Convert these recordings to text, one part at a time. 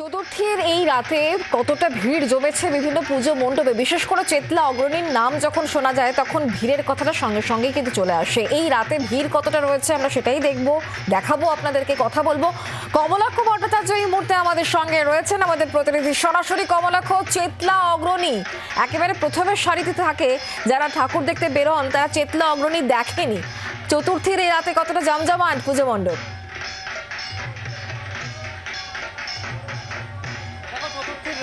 চতুর্থীর এই রাতে কতটা ভিড় জমেছে বিভিন্ন পুজো মণ্ডপে, বিশেষ করে চেতলা অগ্রণীর নাম যখন শোনা যায় তখন ভিড়ের কথাটা সঙ্গে সঙ্গে কিন্তু চলে আসে। এই রাতে ভিড় কতটা রয়েছে আমরা সেটাই দেখাবো আপনাদেরকে, কথা বলবো। কমলাক্ষ ভট্টাচার্য এই মুহূর্তে আমাদের সঙ্গে রয়েছেন, আমাদের প্রতিনিধি। সরাসরি কমলাক্ষ, চেতলা অগ্রণী একেবারে প্রথমের সারিতে থাকে যারা ঠাকুর দেখতে বেরোন, তারা চেতলা অগ্রণী দেখেনি। চতুর্থীর এই রাতে কতটা জমজমাট পুজো মণ্ডপ?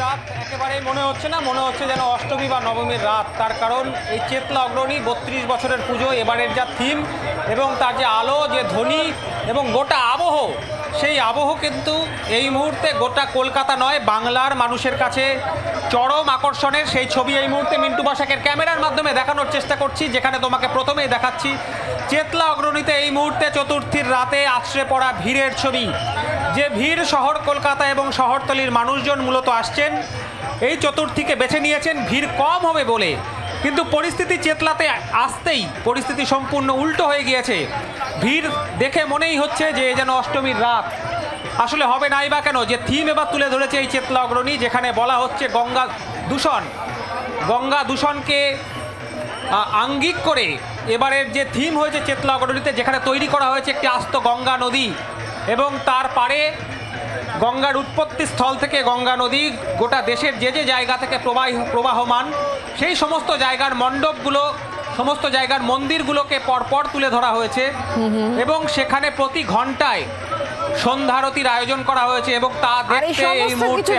রাত একেবারেই মনে হচ্ছে না, মনে হচ্ছে যেন অষ্টমী বা নবমীর রাত। তার কারণ এই চেতলা অগ্রণী 32 বছরের পুজো, এবারের যা থিম এবং তার যে আলো, যে ধ্বনি এবং গোটা আবহ, সেই আবহ কিন্তু এই মুহূর্তে গোটা কলকাতা নয়, বাংলার মানুষের কাছে চরম আকর্ষণের। সেই ছবি এই মুহূর্তে মিন্টু বসাকের ক্যামেরার মাধ্যমে দেখানোর চেষ্টা করছি, যেখানে তোমাকে প্রথমেই দেখাচ্ছি চেতলা অগ্রণীতে এই মুহূর্তে চতুর্থীর রাতে আছড়ে পড়া ভিড়ের ছবি। যে ভিড় শহর কলকাতা এবং শহরতলির মানুষজন মূলত আসছেন, এই চতুর্থীকে বেছে নিয়েছেন ভিড় কম হবে বলে, কিন্তু পরিস্থিতি চেতলাতে আসতেই পরিস্থিতি সম্পূর্ণ উল্টো হয়ে গিয়েছে। ভিড় দেখে মনেই হচ্ছে যে যেন অষ্টমীর রাত। আসলে হবে নাই বা কেন, যে থিম এবার তুলে ধরেছে এই চেতলা অগ্রণী, যেখানে বলা হচ্ছে গঙ্গা দূষণকে আঙ্গিক করে এবারের যে থিম হয়েছে চেতলা অগ্রণীতে, যেখানে তৈরি করা হয়েছে একটি আস্ত গঙ্গা নদী এবং তার পারে গঙ্গার উৎপত্তি স্থল থেকে গঙ্গা নদী গোটা দেশের যে যে জায়গা থেকে প্রবাহমান, সেই সমস্ত জায়গার মণ্ডপগুলো, সমস্ত জায়গার মন্দিরগুলোকে পরপর তুলে ধরা হয়েছে এবং সেখানে প্রতি ঘন্টায় সন্ধ্যারতির আয়োজন করা হয়েছে এবং তা দেখতে এই মুহূর্তে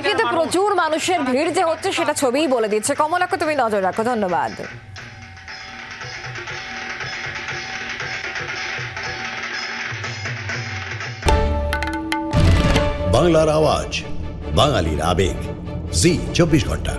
কিন্তু প্রচুর মানুষের ভিড় যে হচ্ছে সেটা ছবিই বলে দিচ্ছে। কমলাক্ষ, তুমি নজর রাখো। ধন্যবাদ। বাংলার আওয়াজ, বাঙালির আবেগ, জি 24 ঘন্টা।